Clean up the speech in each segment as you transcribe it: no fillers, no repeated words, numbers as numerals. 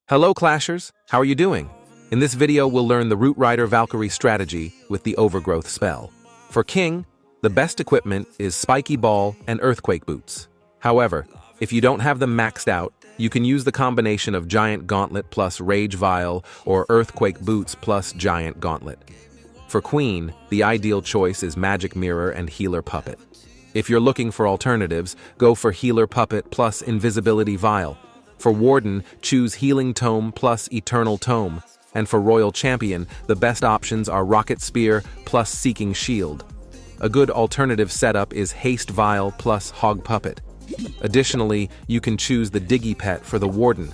Hello Clashers, how are you doing? In this video we'll learn the Root Rider Valkyrie strategy with the Overgrowth Spell. For King, the best equipment is Spiky Ball and Earthquake Boots. However, if you don't have them maxed out, you can use the combination of Giant Gauntlet plus Rage Vial or Earthquake Boots plus Giant Gauntlet. For Queen, the ideal choice is Magic Mirror and Healer Puppet. If you're looking for alternatives, go for Healer Puppet plus Invisibility Vial. For Warden, choose Healing Tome plus Eternal Tome. And for Royal Champion, the best options are Rocket Spear plus Seeking Shield. A good alternative setup is Haste Vial plus Hog Puppet. Additionally, you can choose the Diggy Pet for the Warden.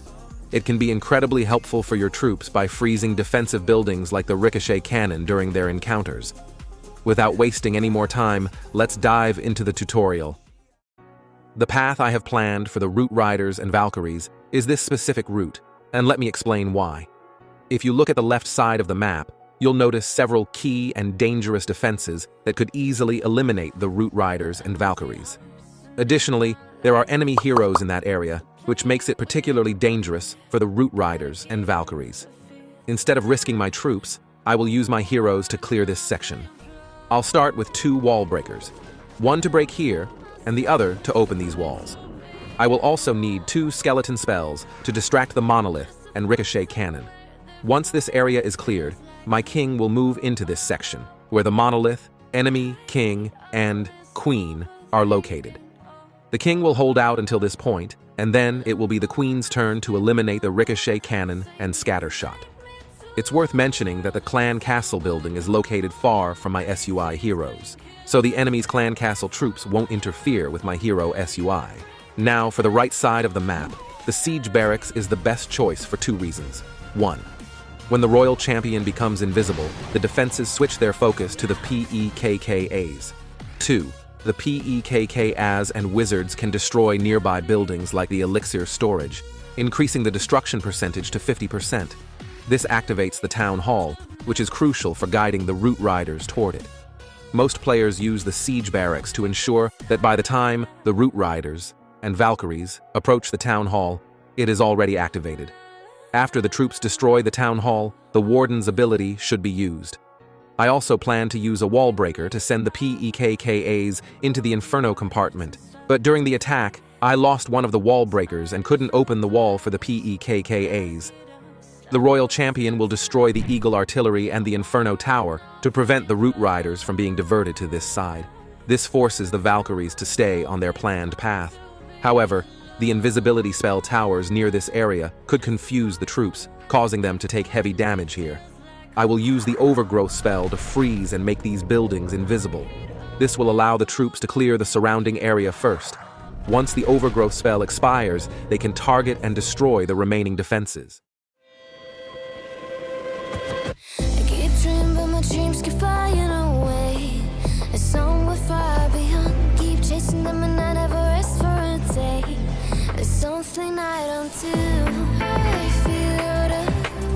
It can be incredibly helpful for your troops by freezing defensive buildings like the Ricochet Cannon during their encounters. Without wasting any more time, let's dive into the tutorial. The path I have planned for the Root Riders and Valkyries is this specific route, and let me explain why. If you look at the left side of the map, you'll notice several key and dangerous defenses that could easily eliminate the Root Riders and Valkyries. Additionally, there are enemy heroes in that area, which makes it particularly dangerous for the Root Riders and Valkyries. Instead of risking my troops, I will use my heroes to clear this section. I'll start with 2 wall breakers, one to break here, and the other to open these walls. I will also need 2 skeleton spells to distract the Monolith and Ricochet Cannon. Once this area is cleared, my king will move into this section, where the Monolith, enemy, king, and queen are located. The king will hold out until this point, and then it will be the queen's turn to eliminate the Ricochet Cannon and Scatter Shot. It's worth mentioning that the clan castle building is located far from my SUI heroes, so the enemy's clan castle troops won't interfere with my hero SUI. Now, for the right side of the map, the siege barracks is the best choice for 2 reasons. 1. When the royal champion becomes invisible, the defenses switch their focus to the PEKKAs. 2. The PEKKAs and wizards can destroy nearby buildings like the elixir storage, increasing the destruction percentage to 50%. This activates the town hall, which is crucial for guiding the Root Riders toward it. Most players use the siege barracks to ensure that by the time the Root Riders and Valkyries approach the town hall, it is already activated. After the troops destroy the town hall, the Warden's ability should be used. I also plan to use a wall breaker to send the PEKKAs into the Inferno compartment, but during the attack, I lost one of the wall breakers and couldn't open the wall for the PEKKAs. The Royal Champion will destroy the Eagle Artillery and the Inferno Tower to prevent the Root Riders from being diverted to this side. This forces the Valkyries to stay on their planned path. However, the invisibility spell towers near this area could confuse the troops, causing them to take heavy damage here. I will use the Overgrowth Spell to freeze and make these buildings invisible. This will allow the troops to clear the surrounding area first. Once the Overgrowth Spell expires, they can target and destroy the remaining defenses. Dreams keep flying away. A song we're far beyond. Keep chasing them and I never rest for a day. There's something I don't do. I feel the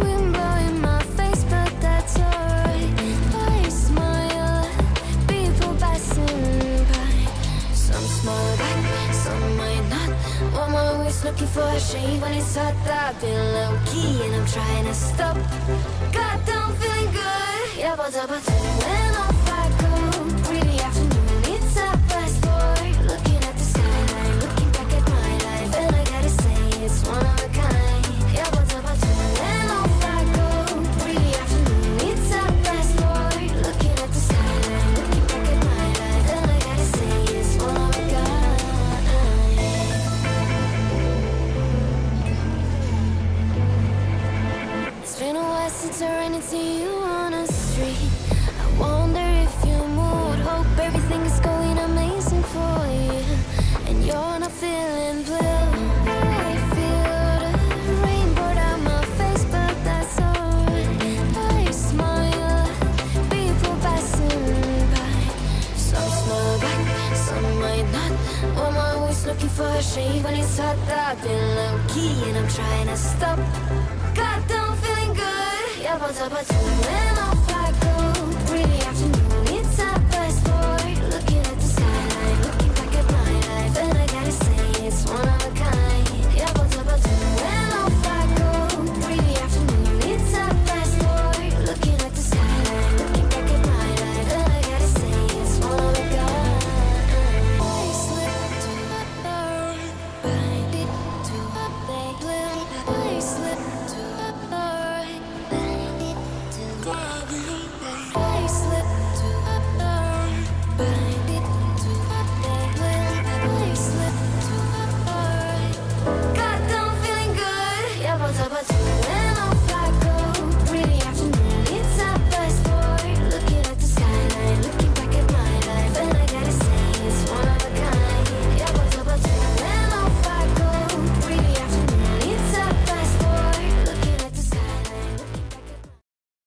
wind blowing my face, but that's alright. I smile at people passing by. Some smile back, some might not. I'm always looking for a shade when it's hot. I've been low-key and I'm trying to stop. God, I'm feeling good. Yeah, but when off I go, pretty afternoon, it's a fast boy. Looking at the skyline, looking back at my life, and I gotta say it's one of a kind. Yeah, but when off I go, pretty afternoon, it's a fast boy. Looking at the skyline, looking back at my life, and I gotta say it's one of a kind. It's been a while since I ran into you on a street. I wonder if you moved. Hope everything is going amazing for you, and you're not feeling blue. I feel the rain pour down my face, but that's alright. I smile at people passing by. Some smile back, some might not. I'm always looking for a shade when it's hot. I've been low-key and I'm trying to stop. God, I'm feeling good. Yeah, but when off I go, really afternoon, it's a best boy. Looking at the skyline, looking back at my life, and I gotta say it's one of a kind. Yeah, but when off I go,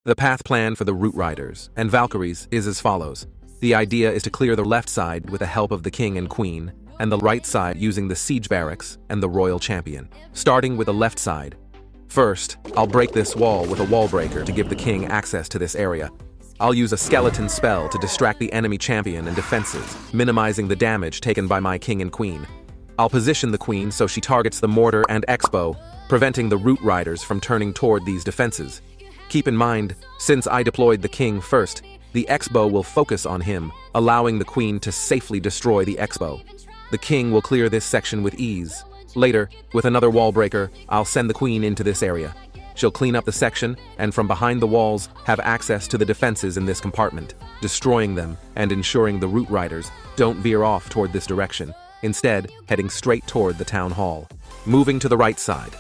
The path plan for the Root Riders and Valkyries is as follows. The idea is to clear the left side with the help of the King and Queen, and the right side using the Siege Barracks and the Royal Champion. Starting with the left side. First, I'll break this wall with a wall breaker to give the King access to this area. I'll use a skeleton spell to distract the enemy champion and defenses, minimizing the damage taken by my King and Queen. I'll position the Queen so she targets the mortar and X-bow, preventing the Root Riders from turning toward these defenses. Keep in mind, since I deployed the King first, the X-bow will focus on him, allowing the Queen to safely destroy the X-bow. The King will clear this section with ease. Later, with another wall breaker, I'll send the Queen into this area. She'll clean up the section, and from behind the walls, have access to the defenses in this compartment, destroying them and ensuring the Root Riders don't veer off toward this direction, instead heading straight toward the town hall. Moving to the right side,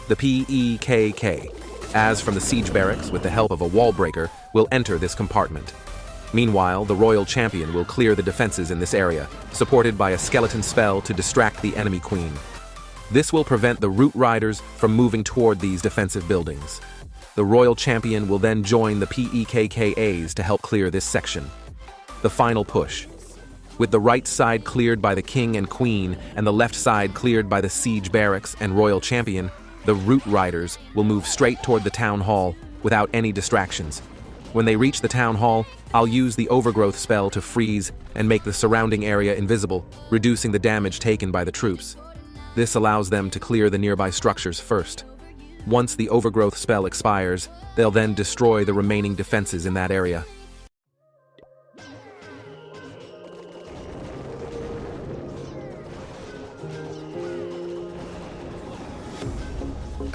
the PEKK, as from the Siege Barracks with the help of a wall breaker, will enter this compartment. Meanwhile, the Royal Champion will clear the defenses in this area, supported by a skeleton spell to distract the enemy Queen. This will prevent the Root Riders from moving toward these defensive buildings. The Royal Champion will then join the PEKKAs to help clear this section. The final push. With the right side cleared by the King and Queen and the left side cleared by the Siege Barracks and Royal Champion, the Root Riders will move straight toward the town hall without any distractions. When they reach the town hall, I'll use the Overgrowth Spell to freeze and make the surrounding area invisible, reducing the damage taken by the troops. This allows them to clear the nearby structures first. Once the Overgrowth Spell expires, they'll then destroy the remaining defenses in that area.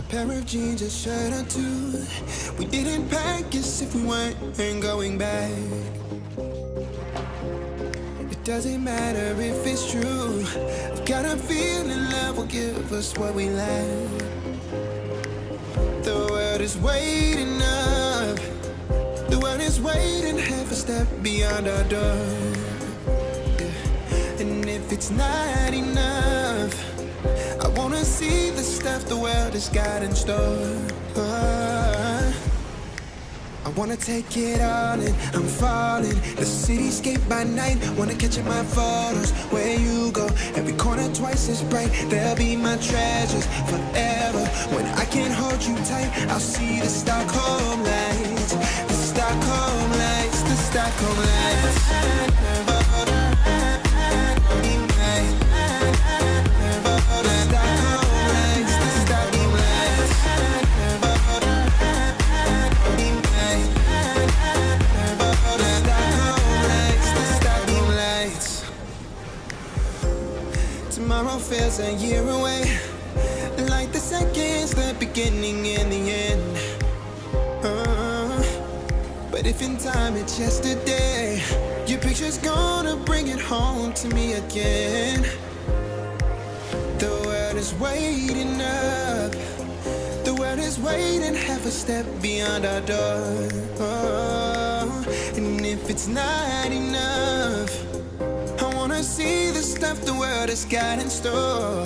Pair of jeans, a shirt or two. We didn't pack as if we weren't going back. It doesn't matter if it's true. I've got a feeling love will give us what we lack. The world is waiting up. The world is waiting half a step beyond our door. Yeah. And if it's not enough, I wanna see the stuff the world has got in store. I wanna take it all in, I'm falling. The cityscape by night, wanna catch in my photos. Where you go, every corner twice as bright. They'll be my treasures forever. When I can't hold you tight, I'll see the Stockholm lights. The Stockholm lights, the Stockholm lights. Tomorrow feels a year away, like the seconds, the beginning and the end. But if in time it's yesterday, your picture's gonna bring it home to me again. The world is waiting up. The world is waiting half a step beyond our door. And if it's not enough, I wanna see the stuff the world has got in store.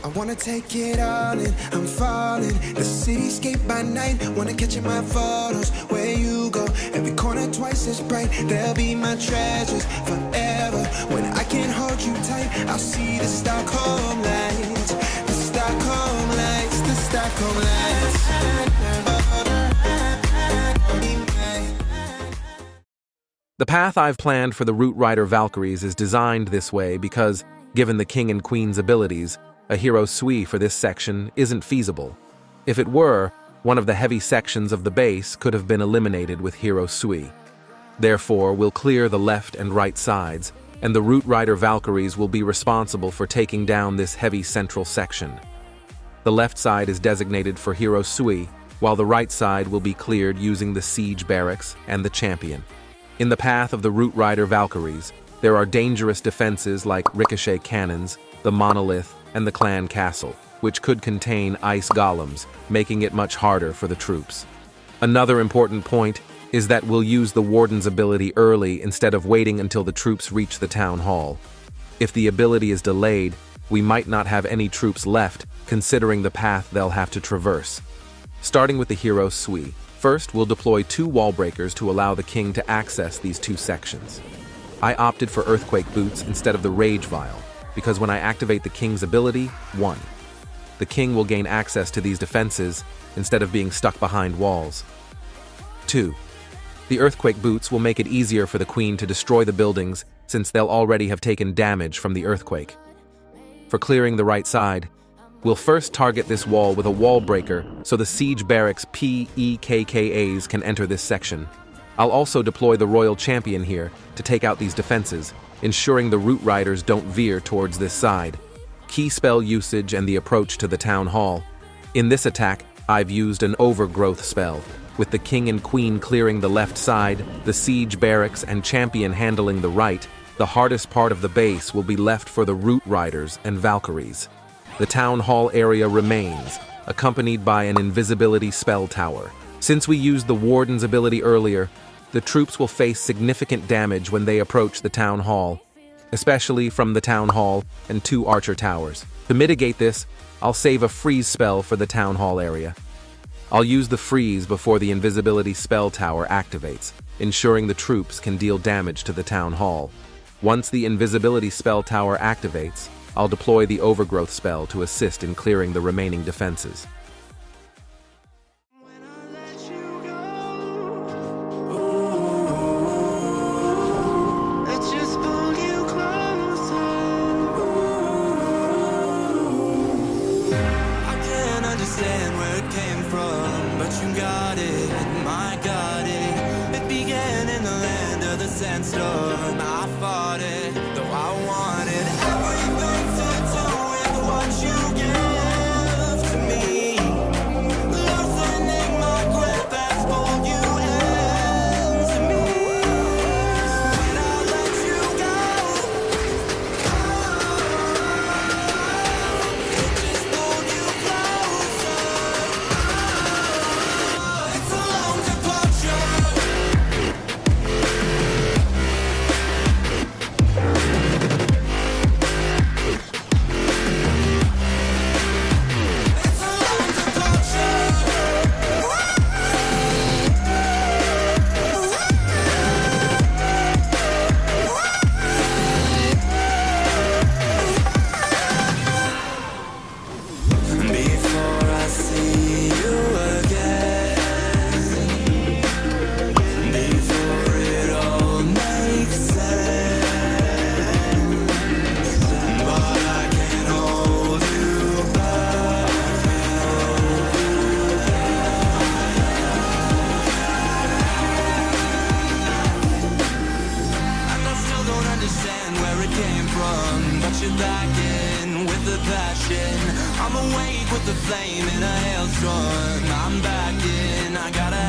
I wanna take it all in, I'm falling. The cityscape by night, wanna catch in my photos. Where you go, every corner twice as bright. They'll be my treasures forever. When I can't hold you tight, I'll see the Stockholm lights. The Stockholm lights, the Stockholm lights. The path I've planned for the Root Rider Valkyries is designed this way because, given the King and Queen's abilities, a hero sui for this section isn't feasible. If it were, one of the heavy sections of the base could have been eliminated with hero sui. Therefore, we'll clear the left and right sides, and the Root Rider Valkyries will be responsible for taking down this heavy central section. The left side is designated for hero sui, while the right side will be cleared using the Siege Barracks and the Champion. In the path of the Root Rider Valkyries, there are dangerous defenses like ricochet cannons, the monolith, and the clan castle, which could contain ice golems, making it much harder for the troops. Another important point is that we'll use the Warden's ability early instead of waiting until the troops reach the town hall. If the ability is delayed, we might not have any troops left, considering the path they'll have to traverse. starting with the hero Sui. First, we'll deploy 2 wall breakers to allow the king to access these 2 sections. I opted for Earthquake Boots instead of the Rage Vial, because when I activate the king's ability, 1, the king will gain access to these defenses instead of being stuck behind walls. 2, the Earthquake Boots will make it easier for the queen to destroy the buildings since they'll already have taken damage from the earthquake. For clearing the right side, we'll first target this wall with a wall breaker so the siege barracks PEKKAs can enter this section. I'll also deploy the Royal Champion here to take out these defenses, ensuring the Root Riders don't veer towards this side. Key spell usage and the approach to the Town Hall. In this attack, I've used an Overgrowth Spell, with the king and queen clearing the left side, the siege barracks and champion handling the right. The hardest part of the base will be left for the Root Riders and Valkyries. The Town Hall area remains, accompanied by an invisibility spell tower. Since we used the Warden's ability earlier, the troops will face significant damage when they approach the Town Hall, especially from the Town Hall and 2 archer towers. To mitigate this, I'll save a freeze spell for the Town Hall area. I'll use the freeze before the invisibility spell tower activates, ensuring the troops can deal damage to the Town Hall. Once the invisibility spell tower activates, I'll deploy the Overgrowth spell to assist in clearing the remaining defenses. Sandstorm, I fought it, though I wanted everything to do with what you give to me. Loosening my grip as pulled you into me. When I let you go, it just pulled you closer. It's a long departure. Back in with the passion. I'm awake with the flame in a hailstorm. I'm back in, I gotta